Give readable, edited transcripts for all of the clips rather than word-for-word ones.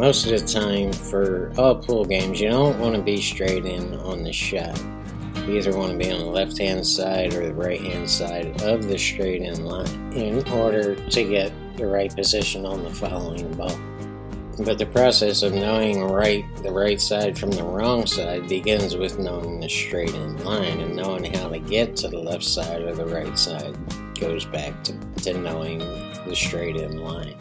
most of the time for all pool games, you don't want to be straight in on the shot. You either want to be on the left-hand side or the right-hand side of the straight-in line in order to get the right position on the following ball. But the process of knowing the right side from the wrong side begins with knowing the straight-in line, and knowing how to get to the left side or the right side goes back to knowing the straight-in line.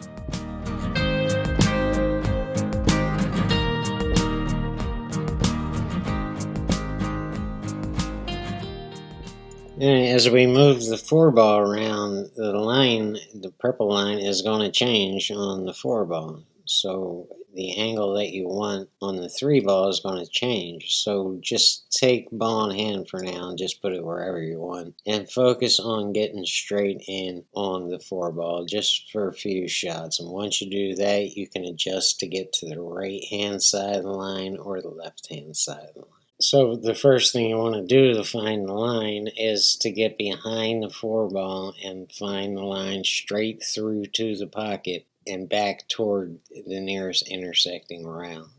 And as we move the 4-ball around, the purple line is going to change on the 4-ball. So the angle that you want on the 3-ball is going to change. So just take ball in hand for now and just put it wherever you want. And focus on getting straight in on the 4-ball just for a few shots. And once you do that, you can adjust to get to the right-hand side of the line or the left-hand side of the line. So the first thing you want to do to find the line is to get behind the 4-ball and find the line straight through to the pocket and back toward the nearest intersecting rail.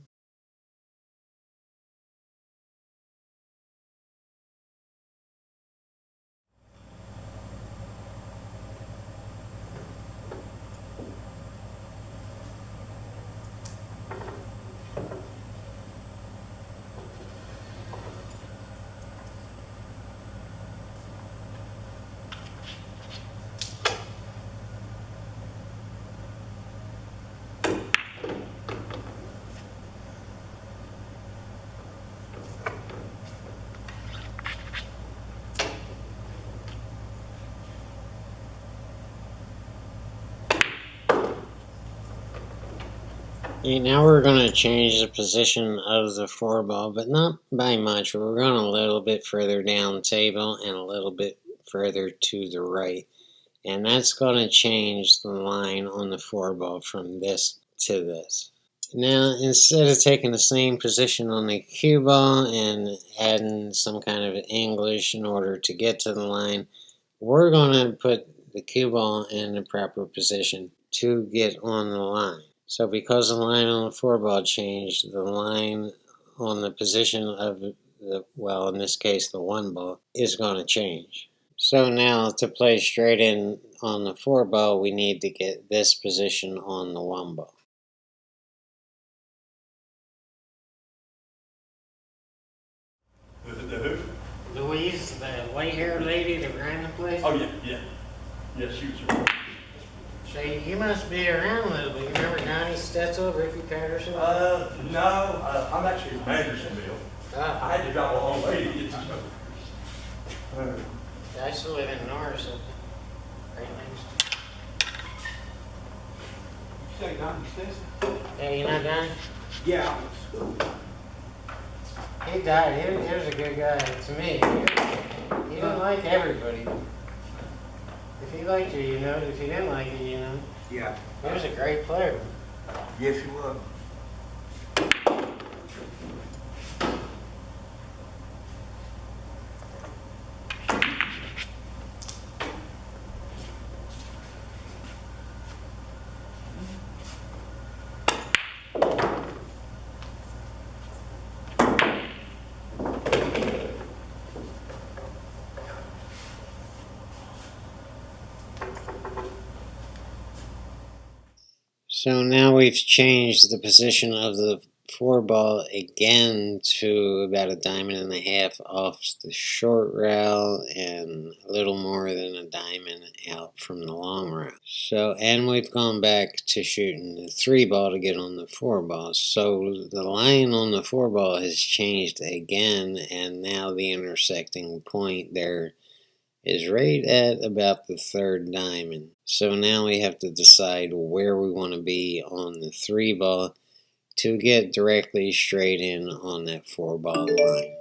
Now we're going to change the position of the 4-ball, but not by much. We're going a little bit further down the table and a little bit further to the right. And that's going to change the line on the 4-ball from this to this. Now, instead of taking the same position on the cue ball and adding some kind of English in order to get to the line, we're going to put the cue ball in the proper position to get on the line. So because the line on the 4-ball changed, the line on the position of in this case the 1-ball, is going to change. So now to play straight in on the 4-ball, we need to get this position on the 1-ball. The who? Louise, the white-haired lady that ran the place? Oh, yeah. Yeah, she was here. So you must be around a little bit. You remember Donnie Stetzel, Ricky Patterson? No, I'm actually from Andersonville. I had to drive a long way to get to know. I used to live in Norris. Right next. You say Donnie Stetson? Hey, you know Donnie? Yeah. He died. He was a good guy to me. He didn't like everybody. If he liked you, you know. If he didn't like you, you know. Yeah. He was a great player. Yes, he was. So now we've changed the position of the 4-ball again to about 1.5 diamonds off the short rail and a little more than 1 diamond out from the long rail. So, and we've gone back to shooting the 3-ball to get on the 4-ball. So the line on the 4-ball has changed again, and now the intersecting point there is right at about the 3rd diamond. So now we have to decide where we want to be on the 3-ball to get directly straight in on that 4-ball line.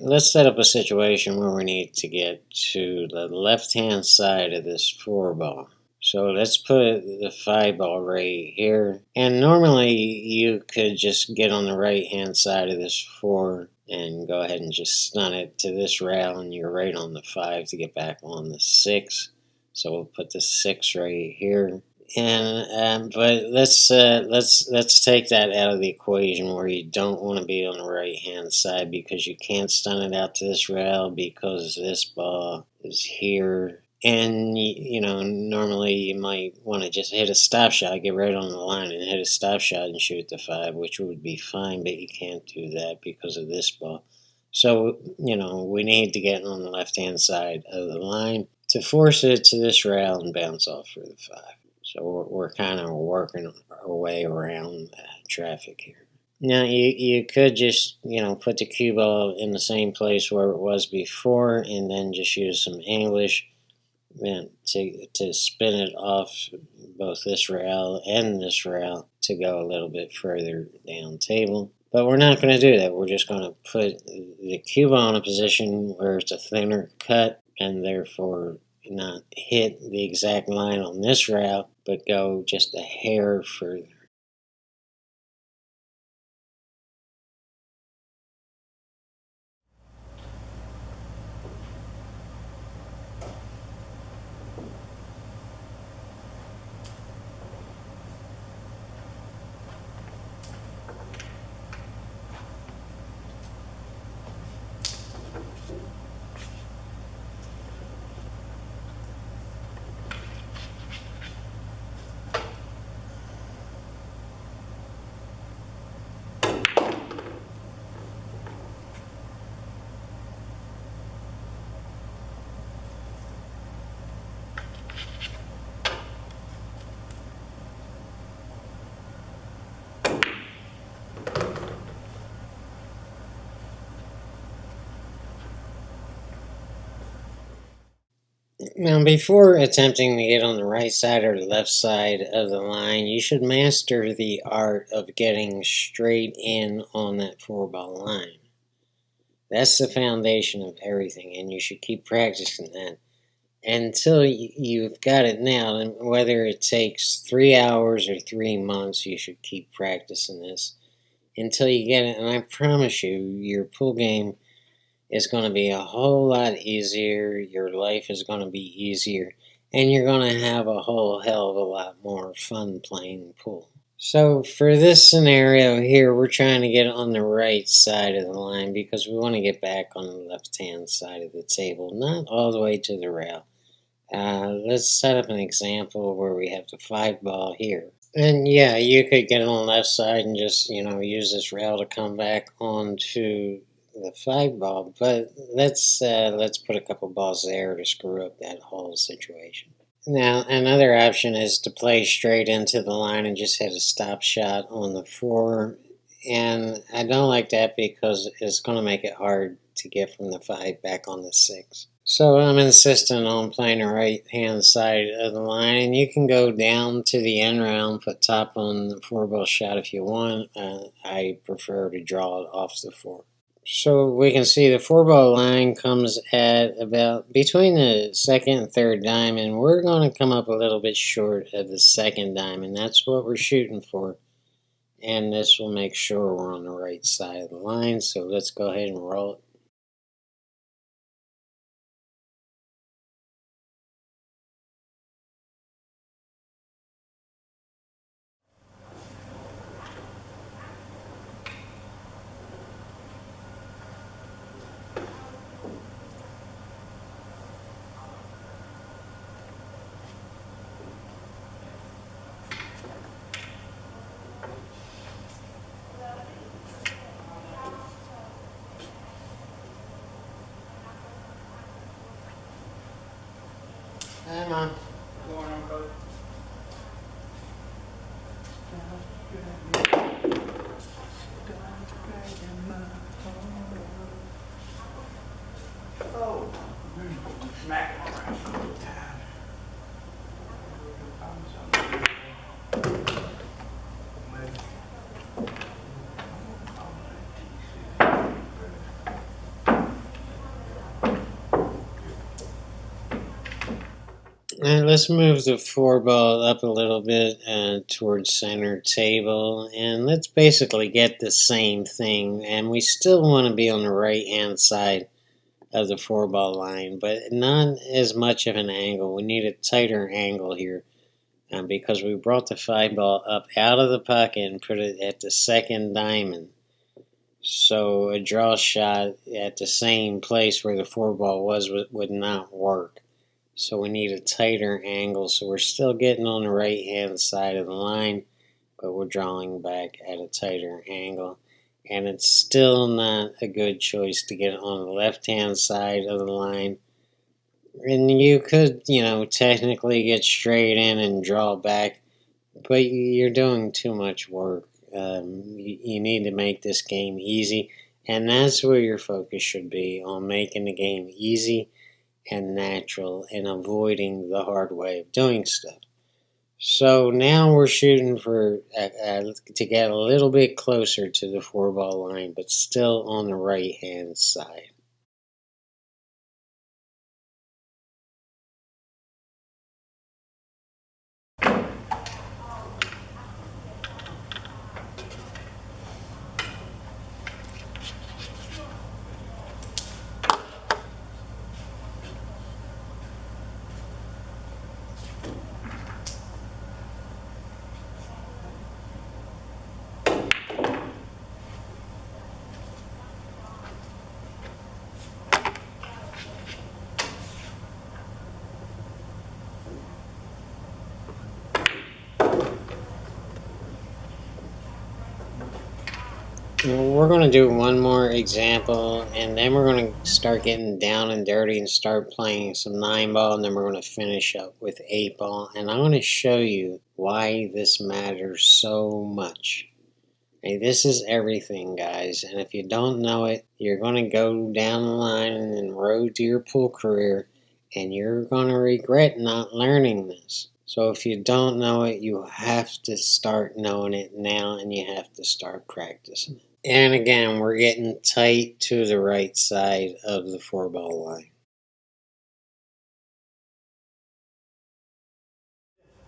let's set up a situation where we need to get to the left-hand side of this 4 ball. So let's put the 5 ball right here. And normally you could just get on the right-hand side of this 4 and go ahead and just stun it to this rail, and you're right on the 5 to get back on the 6. So we'll put the 6 right here. And but let's take that out of the equation where you don't want to be on the right hand side, because you can't stun it out to this rail because this ball is here. And normally you might want to just hit a stop shot, get right on the line and hit a stop shot and shoot the 5, which would be fine, but you can't do that because of this ball. So we need to get on the left hand side of the line to force it to this rail and bounce off for the 5. So we're kind of working our way around traffic here. Now you could just put the cue ball in the same place where it was before, and then just use some English to spin it off both this rail and this rail to go a little bit further down table. But we're not going to do that. We're just going to put the cue ball in a position where it's a thinner cut, and therefore not hit the exact line on this route, but go just a hair further. Now, before attempting to get on the right side or the left side of the line, you should master the art of getting straight in on that 4-ball line. That's the foundation of everything, and you should keep practicing that until you've got it nailed. And whether it takes 3 hours or 3 months, you should keep practicing this until you get it. And I promise you, your pool game is going to be a whole lot easier, your life is going to be easier, and you're going to have a whole hell of a lot more fun playing pool. So for this scenario here, we're trying to get on the right side of the line because we want to get back on the left-hand side of the table, not all the way to the rail. Let's set up an example where we have the 5-ball here. And yeah, you could get on the left side and just, use this rail to come back onto the 5-ball, but let's put a couple balls there to screw up that whole situation. Now, another option is to play straight into the line and just hit a stop shot on the 4, and I don't like that because it's going to make it hard to get from the 5 back on the 6. So I'm insisting on playing the right hand side of the line, and you can go down to the end round, put top on the 4-ball shot if you want. I prefer to draw it off the 4. So we can see the 4-ball line comes at about between the 2nd and 3rd diamond. We're going to come up a little bit short of the 2nd diamond. That's what we're shooting for. And this will make sure we're on the right side of the line. So let's go ahead and roll it. Hey, Mom. What's going on, Coach? Oh, smack it around all the time. Now let's move the four ball up a little bit towards center table, and let's basically get the same thing. And we still want to be on the right hand side of the four ball line, but not as much of an angle. We need a tighter angle here because we brought the five ball up out of the pocket and put it at the second diamond. So a draw shot at the same place where the four ball was would not work. So we need a tighter angle. So we're still getting on the right hand side of the line, but we're drawing back at a tighter angle. And it's still not a good choice to get on the left hand side of the line. And you could, technically get straight in and draw back, but you're doing too much work. You need to make this game easy, and that's where your focus should be, on making the game easy and natural and avoiding the hard way of doing stuff. So now we're shooting for to get a little bit closer to the four ball line, but still on the right hand side. We're going to do one more example, and then we're going to start getting down and dirty and start playing some 9-ball, and then we're going to finish up with 8-ball. And I'm going to show you why this matters so much. Hey, this is everything, guys, and if you don't know it, you're going to go down the line and road to your pool career, and you're going to regret not learning this. So if you don't know it, you have to start knowing it now, and you have to start practicing it. And again, we're getting tight to the right side of the four ball line.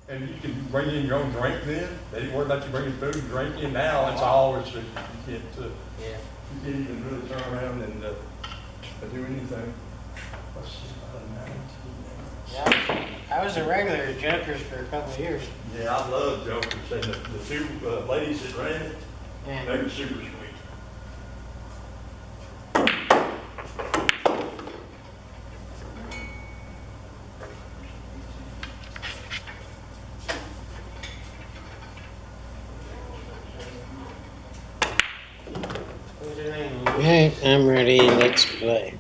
And you can bring in your own drink then. They didn't worry about you bringing food and drink in. Now it's all restricted. You can't even really turn around and do anything. Yeah, I was a regular at Jokers for a couple of years. Yeah, I love Jokers. And the two ladies that ran it, they were super sweet. Okay, I'm ready. Let's play.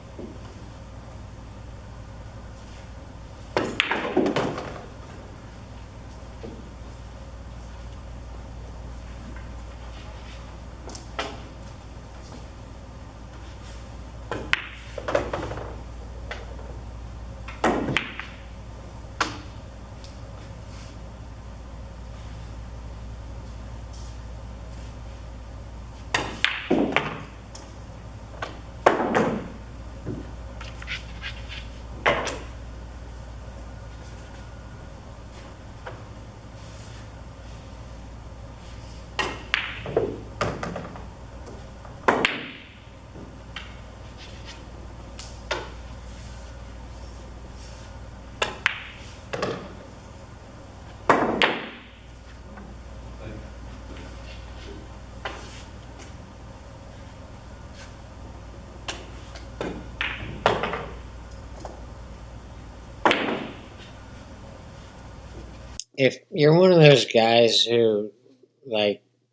If you're one of those guys who,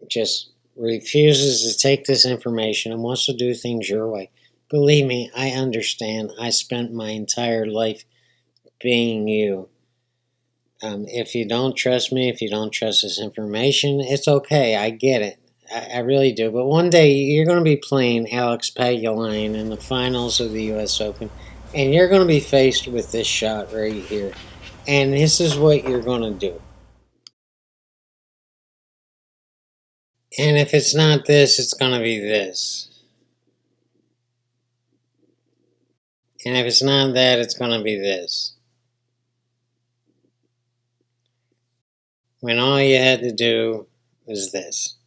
just refuses to take this information and wants to do things your way, believe me, I understand. I spent my entire life being you. If you don't trust me, if you don't trust this information, it's okay. I get it. I really do. But one day you're going to be playing Alex Pagulayan in the finals of the U.S. Open, and you're going to be faced with this shot right here. And this is what you're going to do. And if it's not this, it's going to be this. And if it's not that, it's going to be this. when all you had to do was this.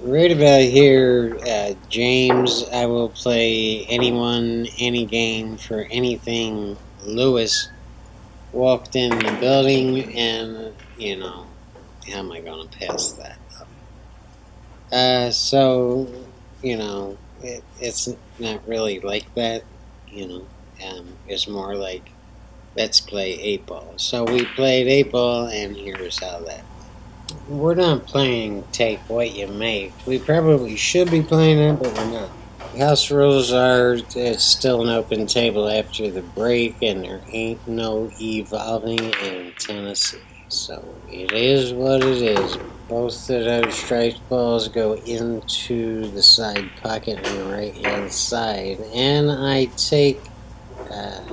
Right about here, James, I will play anyone, any game for anything. Lewis walked in the building, and, how am I going to pass that up? So, it's not really like that, it's more like, let's play 8-ball. So we played 8-ball, and here's how that. We're not playing take what you make. We probably should be playing it, but we're not. House rules are it's still an open table after the break, and there ain't no evolving in Tennessee. So it is what it is. Both of those striped balls go into the side pocket on the right hand side, and I take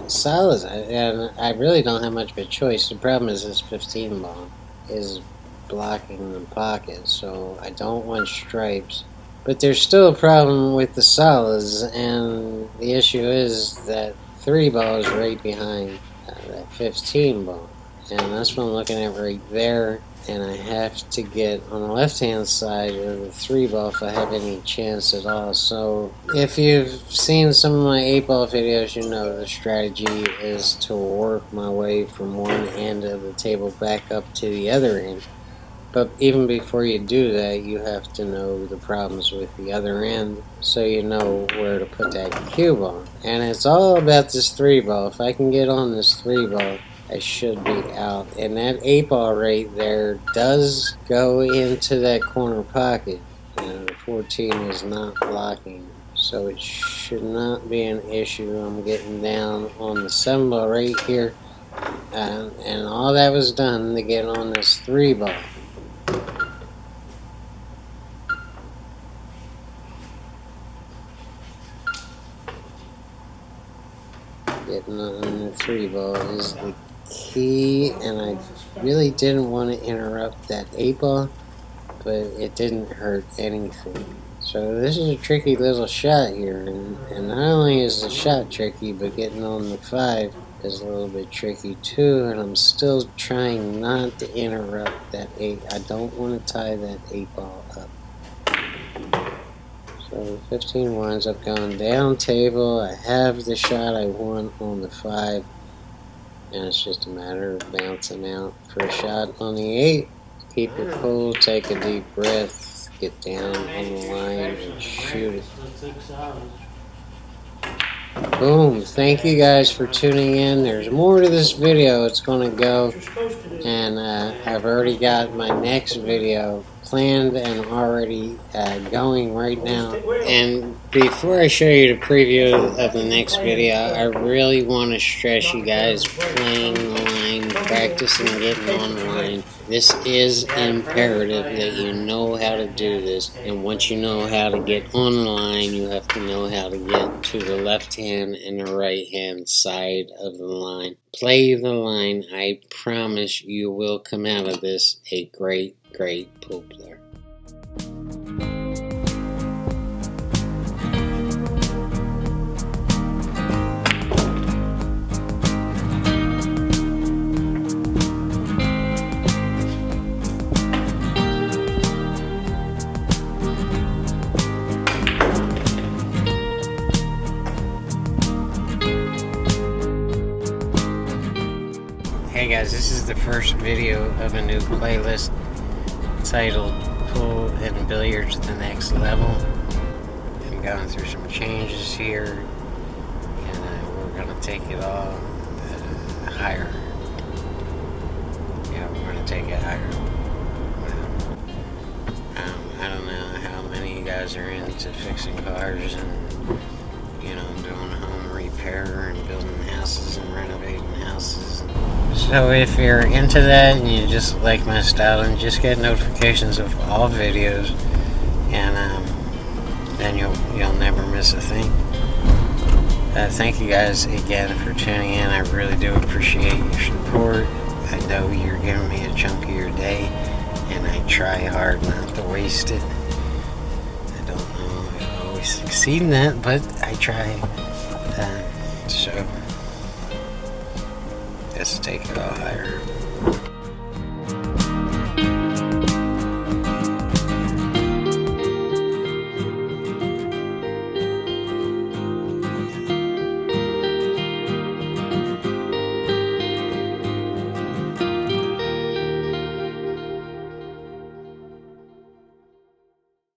solids, and I really don't have much of a choice. The problem is this 15 ball is blocking the pocket, so I don't want stripes. But there's still a problem with the solids, and the issue is that 3 ball is right behind that 15 ball. And that's what I'm looking at right there. And I have to get on the left-hand side of the 3 ball if I have any chance at all. So if you've seen some of my 8-ball videos, you know the strategy is to work my way from one end of the table back up to the other end. But even before you do that, you have to know the problems with the other end so you know where to put that cue ball. And it's all about this 3 ball. If I can get on this 3 ball, I should be out. And that 8 ball right there does go into that corner pocket. The 14 is not blocking, so it should not be an issue. I'm getting down on the 7 ball right here. And all that was done to get on this 3 ball. getting on the 3 ball is the key, and I really didn't want to interrupt that 8 ball, but it didn't hurt anything. So this is a tricky little shot here, and not only is the shot tricky, but getting on the 5 is a little bit tricky too, and I'm still trying not to interrupt that 8. I don't want to tie that 8 ball up. So 15 winds up going down table. I have the shot I want on the 5, and it's just a matter of bouncing out for a shot on the 8. Keep it cool, take a deep breath, get down on the line and shoot it. Boom. Thank you guys for tuning in. There's more to this video. It's going to go, and I've already got my next video planned and already going right now. And before I show you the preview of the next video, I really want to stress you guys playing the line, practicing getting on the line. This is imperative that you know how to do this, and once you know how to get on the line, you have to know how to get to the left hand and the right hand side of the line. Play the line. I promise you will come out of this a great pool player. Hey guys, this is the first video of a new playlist titled Pool and Billiards to the Next Level. I'm going through some changes here, and we're going to take it all higher. Yeah, we're going to take it higher. I don't know how many of you guys are into fixing cars and, you know, doing home repair and building houses and renovating houses. So if you're into that and you just like my style and just get notifications of all videos, and then you'll never miss a thing. Thank you guys again for tuning in. I really do appreciate your support. I know you're giving me a chunk of your day, and I try hard not to waste it. I don't know if I always succeed in that, but I try. So let's take it all higher.